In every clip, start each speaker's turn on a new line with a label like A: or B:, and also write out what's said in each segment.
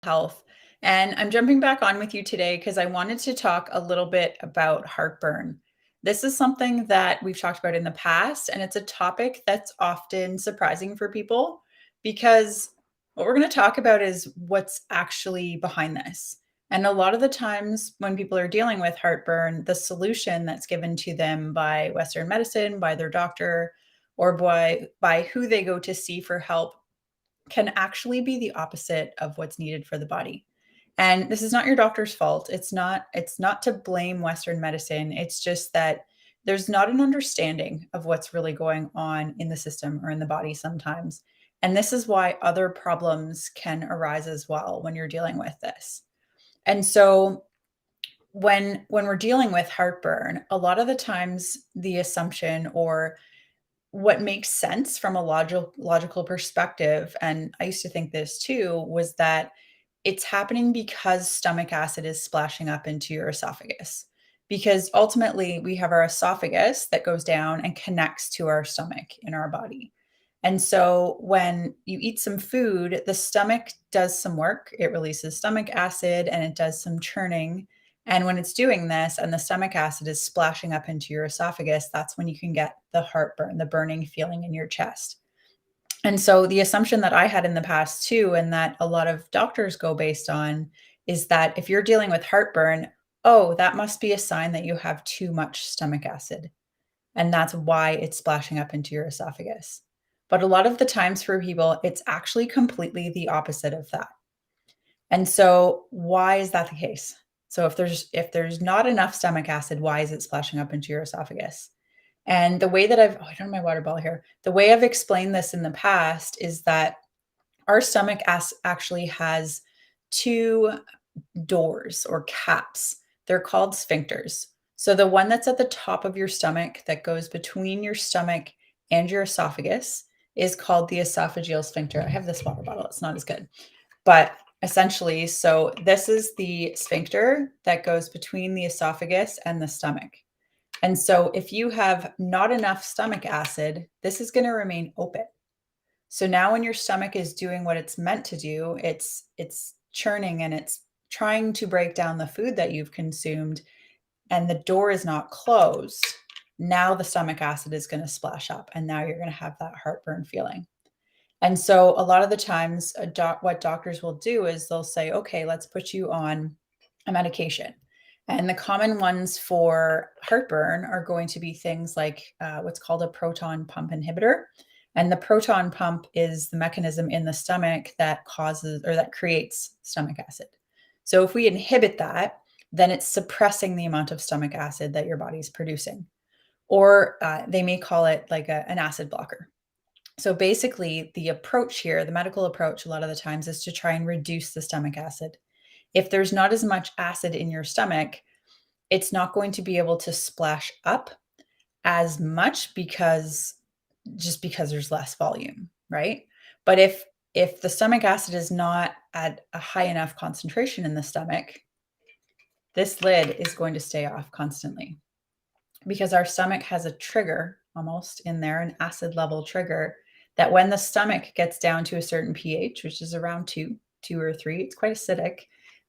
A: health. And I'm jumping back on with you today because I wanted to talk a little bit about heartburn. This is something that we've talked about in the past, and it's a topic that's often surprising for people because what we're going to talk about is what's actually behind this. And a lot of the times when people are dealing with heartburn, the solution that's given to them by Western medicine, by their doctor, or by who they go to see for help can actually be the opposite of what's needed for the body. And this is not your doctor's fault. It's not to blame Western medicine. It's just that there's not an understanding of what's really going on in the system or in the body sometimes. And this is why other problems can arise as well when you're dealing with this. And so when we're dealing with heartburn, a lot of the times the assumption or what makes sense from a logical perspective, and I used to think this too, was that it's happening because stomach acid is splashing up into your esophagus. Because ultimately, we have our esophagus that goes down and connects to our stomach in our body. And so when you eat some food, the stomach does some work. It releases stomach acid and it does some churning. And when it's doing this and the stomach acid is splashing up into your esophagus, that's when you can get the heartburn, the burning feeling in your chest. And so the assumption that I had in the past too, and that a lot of doctors go based on, is that if you're dealing with heartburn, oh, that must be a sign that you have too much stomach acid. And that's why it's splashing up into your esophagus. But a lot of the times for people, it's actually completely the opposite of that. And so why is that the case? So if there's not enough stomach acid, why is it splashing up into your esophagus? And the way that I don't have my water bottle here. The way I've explained this in the past is that our stomach actually has two doors or caps. They're called sphincters. So the one that's at the top of your stomach that goes between your stomach and your esophagus is called the esophageal sphincter. I have this water bottle. It's not as good. But essentially, so this is the sphincter that goes between the esophagus and the stomach. And so if you have not enough stomach acid, this is going to remain open. So now when your stomach is doing what it's meant to do, it's churning and it's trying to break down the food that you've consumed and the door is not closed. Now the stomach acid is going to splash up and now you're going to have that heartburn feeling. And so a lot of the times what doctors will do is they'll say, okay, let's put you on a medication. And the common ones for heartburn are going to be things like what's called a proton pump inhibitor. And the proton pump is the mechanism in the stomach that causes or that creates stomach acid. So if we inhibit that, then it's suppressing the amount of stomach acid that your body's producing. Or they may call it like an acid blocker. So basically, the approach here, the medical approach, a lot of the times is to try and reduce the stomach acid. If there's not as much acid in your stomach, it's not going to be able to splash up as much because there's less volume, right? But if the stomach acid is not at a high enough concentration in the stomach, this lid is going to stay off constantly because our stomach has a trigger almost in there, an acid level trigger, that when the stomach gets down to a certain pH, which is around 2 or 3, it's quite acidic,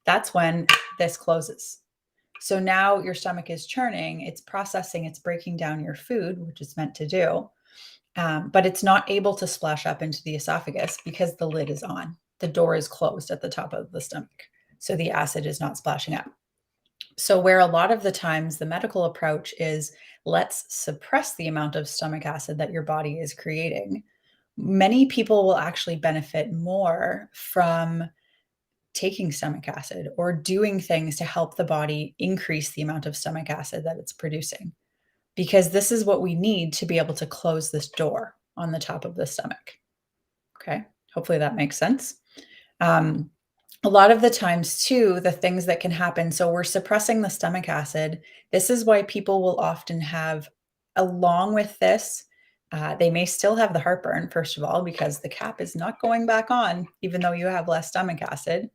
A: that's when this closes. So now your stomach is churning, it's processing, it's breaking down your food, which it's meant to do, but it's not able to splash up into the esophagus because the lid is on. The door is closed at the top of the stomach. So the acid is not splashing up. So where a lot of the times the medical approach is let's suppress the amount of stomach acid that your body is creating, many people will actually benefit more from taking stomach acid or doing things to help the body increase the amount of stomach acid that it's producing. Because this is what we need to be able to close this door on the top of the stomach. Okay, hopefully that makes sense. A lot of the times too, the things that can happen, so we're suppressing the stomach acid. This is why people will often have, along with this, they may still have the heartburn, first of all, because the cap is not going back on, even though you have less stomach acid.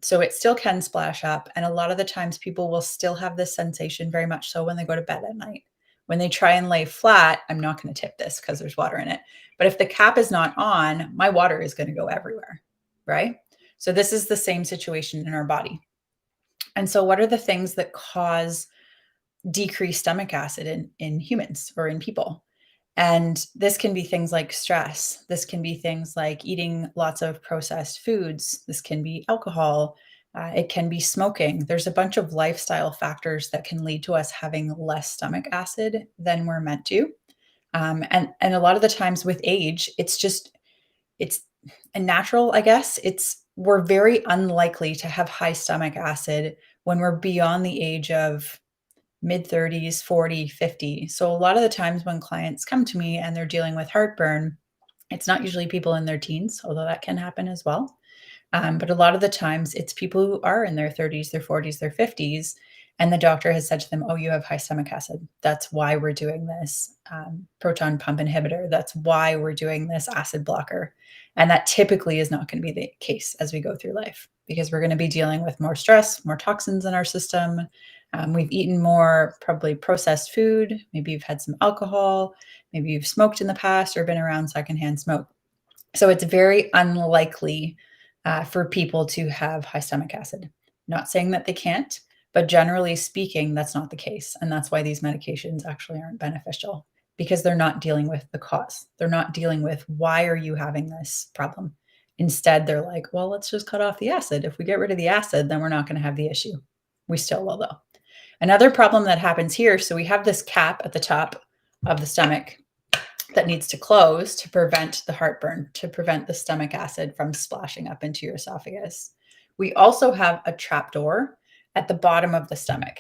A: So it still can splash up. And a lot of the times people will still have this sensation very much so when they go to bed at night. When they try and lay flat, I'm not going to tip this because there's water in it. But if the cap is not on, my water is going to go everywhere, right? So this is the same situation in our body. And so what are the things that cause decreased stomach acid in humans or in people? And this can be things like stress. This can be things like eating lots of processed foods. This can be alcohol. It can be smoking. There's a bunch of lifestyle factors that can lead to us having less stomach acid than we're meant to. And a lot of the times with age, it's a natural, I guess. We're very unlikely to have high stomach acid when we're beyond the age of mid 30s, 40, 50. So a lot of the times when clients come to me and they're dealing with heartburn, it's not usually people in their teens, although that can happen as well. But a lot of the times it's people who are in their 30s, their 40s, their 50s, and the doctor has said to them, "Oh, you have high stomach acid. That's why we're doing this proton pump inhibitor. That's why we're doing this acid blocker." And that typically is not going to be the case as we go through life because we're going to be dealing with more stress, more toxins in our system. We've eaten more probably processed food. Maybe you've had some alcohol. Maybe you've smoked in the past or been around secondhand smoke. So it's very unlikely for people to have high stomach acid. Not saying that they can't, but generally speaking, that's not the case. And that's why these medications actually aren't beneficial because they're not dealing with the cause. They're not dealing with why are you having this problem. Instead, they're like, well, let's just cut off the acid. If we get rid of the acid, then we're not going to have the issue. We still will, though. Another problem that happens here, so we have this cap at the top of the stomach that needs to close to prevent the heartburn, to prevent the stomach acid from splashing up into your esophagus. We also have a trapdoor at the bottom of the stomach.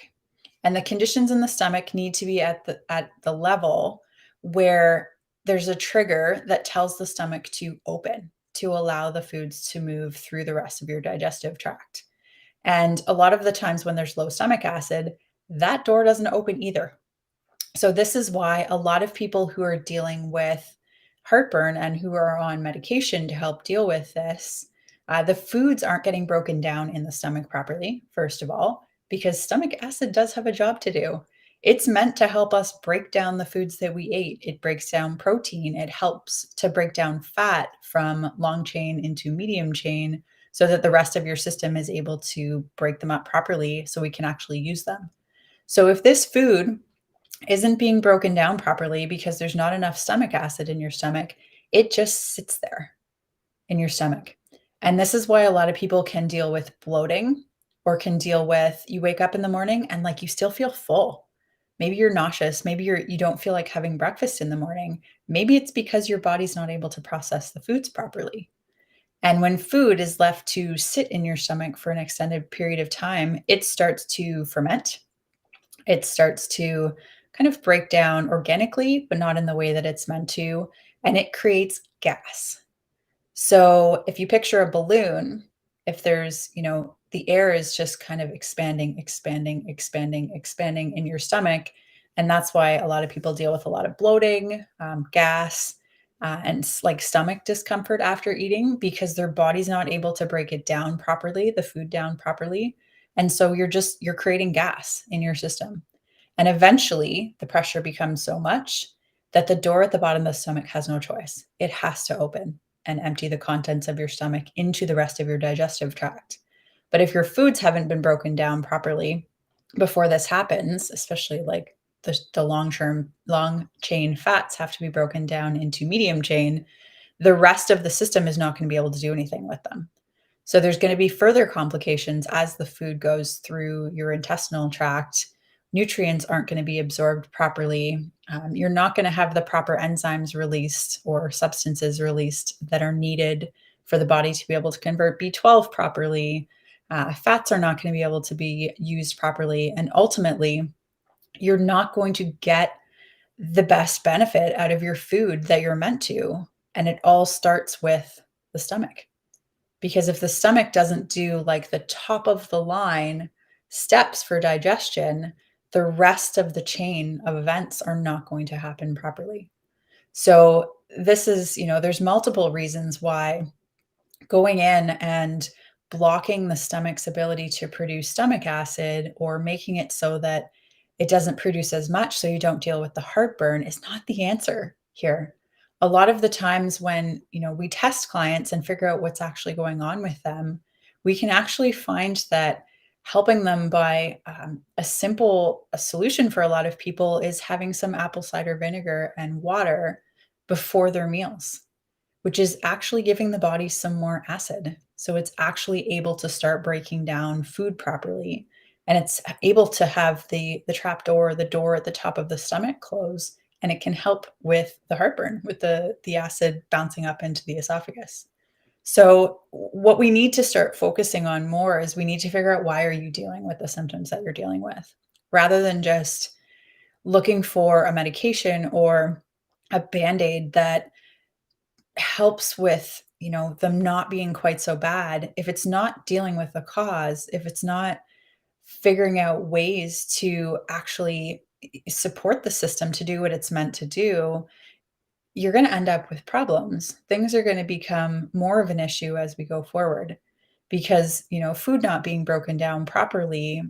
A: And the conditions in the stomach need to be at the level where there's a trigger that tells the stomach to open, to allow the foods to move through the rest of your digestive tract. And a lot of the times when there's low stomach acid, that door doesn't open either. So this is why a lot of people who are dealing with heartburn and who are on medication to help deal with this, the foods aren't getting broken down in the stomach properly, first of all, because stomach acid does have a job to do. It's meant to help us break down the foods that we ate. It breaks down protein. It helps to break down fat from long chain into medium chain so that the rest of your system is able to break them up properly so we can actually use them. So if this food isn't being broken down properly because there's not enough stomach acid in your stomach, it just sits there in your stomach. And this is why a lot of people can deal with bloating or can deal with you wake up in the morning and like you still feel full. Maybe you're nauseous, maybe you don't feel like having breakfast in the morning. Maybe it's because your body's not able to process the foods properly. And when food is left to sit in your stomach for an extended period of time, it starts to ferment. It starts to kind of break down organically, but not in the way that it's meant to, and it creates gas. So if you picture a balloon, if there's, the air is just kind of expanding, expanding, expanding, expanding in your stomach. And that's why a lot of people deal with a lot of bloating, gas, and like stomach discomfort after eating because their body's not able to break it down properly, the food down properly. And so you're creating gas in your system. And eventually the pressure becomes so much that the door at the bottom of the stomach has no choice. It has to open and empty the contents of your stomach into the rest of your digestive tract. But if your foods haven't been broken down properly before this happens, especially like the long chain fats have to be broken down into medium chain, the rest of the system is not going to be able to do anything with them. So there's going to be further complications as the food goes through your intestinal tract. Nutrients aren't going to be absorbed properly. You're not going to have the proper enzymes released or substances released that are needed for the body to be able to convert B12 properly. Fats are not going to be able to be used properly. And ultimately, you're not going to get the best benefit out of your food that you're meant to. And it all starts with the stomach. Because if the stomach doesn't do like the top of the line steps for digestion, the rest of the chain of events are not going to happen properly. So this is, there's multiple reasons why going in and blocking the stomach's ability to produce stomach acid or making it so that it doesn't produce as much so you don't deal with the heartburn is not the answer here. A lot of the times when, we test clients and figure out what's actually going on with them, we can actually find that helping them by a solution for a lot of people is having some apple cider vinegar and water before their meals, which is actually giving the body some more acid. So it's actually able to start breaking down food properly. And it's able to have the trap door, the door at the top of the stomach close, and it can help with the heartburn, with the acid bouncing up into the esophagus. So what we need to start focusing on more is we need to figure out why are you dealing with the symptoms that you're dealing with, rather than just looking for a medication or a band-aid that helps with, them not being quite so bad. If it's not dealing with the cause, if it's not figuring out ways to actually support the system to do what it's meant to do, you're going to end up with problems. Things are going to become more of an issue as we go forward because, food not being broken down properly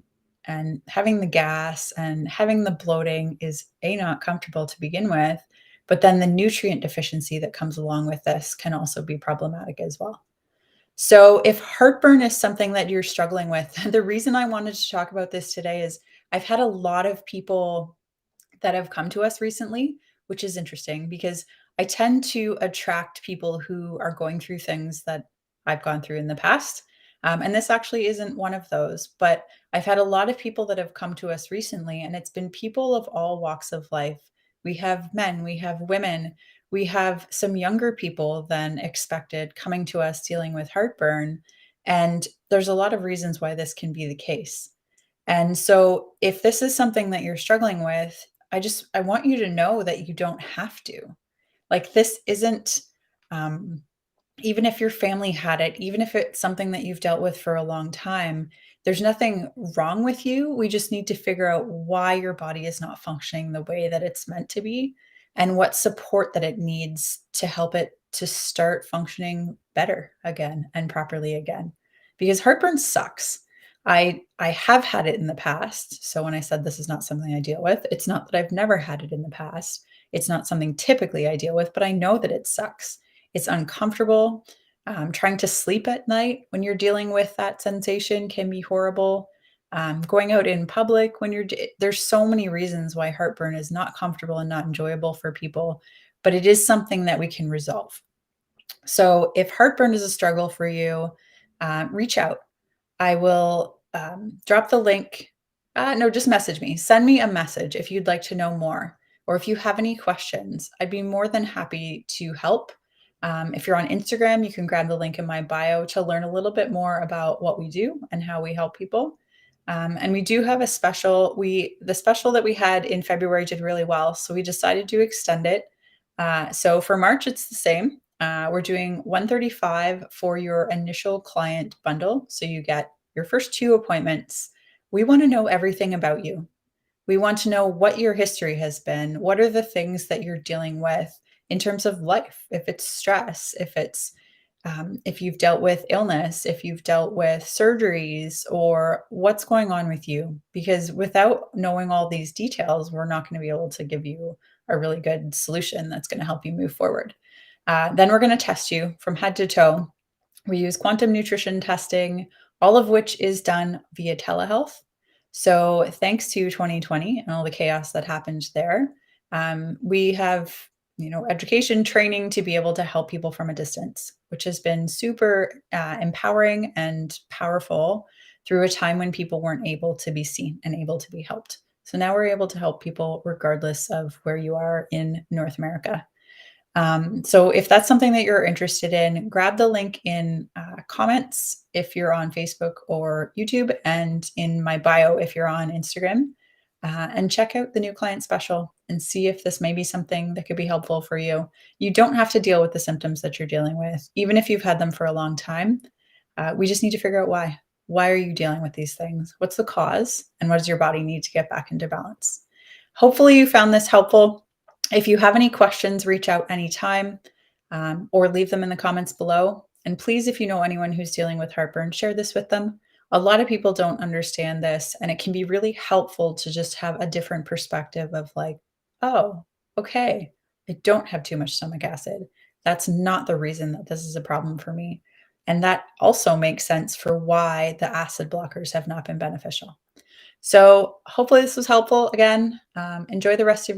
A: and having the gas and having the bloating is not comfortable to begin with. But then the nutrient deficiency that comes along with this can also be problematic as well. So, if heartburn is something that you're struggling with, the reason I wanted to talk about this today is I've had a lot of people that have come to us recently, which is interesting because I tend to attract people who are going through things that I've gone through in the past. And this actually isn't one of those, but I've had a lot of people that have come to us recently, and it's been people of all walks of life. We have men, we have women, we have some younger people than expected coming to us dealing with heartburn. And there's a lot of reasons why this can be the case. And so if this is something that you're struggling with, I want you to know that you don't have to. Like this isn't um even if your family had it, even if it's something that you've dealt with for a long time, there's nothing wrong with you. We just need to figure out why your body is not functioning the way that it's meant to be and what support that it needs to help it to start functioning better again and properly again. Because heartburn sucks. I have had it in the past. So when I said this is not something I deal with, it's not that I've never had it in the past. It's not something typically I deal with, but I know that it sucks. It's uncomfortable. Trying to sleep at night when you're dealing with that sensation can be horrible. Going out in public when there's so many reasons why heartburn is not comfortable and not enjoyable for people, but it is something that we can resolve. So if heartburn is a struggle for you, reach out. I will drop the link. No, just message me. Send me a message if you'd like to know more or if you have any questions. I'd be more than happy to help. If you're on Instagram, you can grab the link in my bio to learn a little bit more about what we do and how we help people. And we do have a special. The special that we had in February did really well, so we decided to extend it. So for March, it's the same. We're doing 135 for your initial client bundle. So you get your first two appointments. We want to know everything about you. We want to know what your history has been. What are the things that you're dealing with in terms of life? If it's stress, if you've dealt with illness, if you've dealt with surgeries, or what's going on with you. Because without knowing all these details, we're not going to be able to give you a really good solution that's going to help you move forward. Then we're going to test you from head to toe. We use quantum nutrition testing, all of which is done via telehealth. So, thanks to 2020 and all the chaos that happened there, we have education training to be able to help people from a distance, which has been super empowering and powerful through a time when people weren't able to be seen and able to be helped. So now we're able to help people regardless of where you are in North America. So if that's something that you're interested in, grab the link in comments if you're on Facebook or YouTube, and in my bio if you're on Instagram, and check out the new client special and see if this may be something that could be helpful for you. You don't have to deal with the symptoms that you're dealing with, even if you've had them for a long time. We just need to figure out why. Why are you dealing with these things? What's the cause? And what does your body need to get back into balance? Hopefully, you found this helpful. If you have any questions, reach out anytime or leave them in the comments below. And please, if you know anyone who's dealing with heartburn, share this with them. A lot of people don't understand this, and it can be really helpful to just have a different perspective of like, oh, okay, I don't have too much stomach acid. That's not the reason that this is a problem for me.
B: And that also makes sense for why the acid blockers have not been beneficial. So hopefully this was helpful. Again, enjoy the rest of your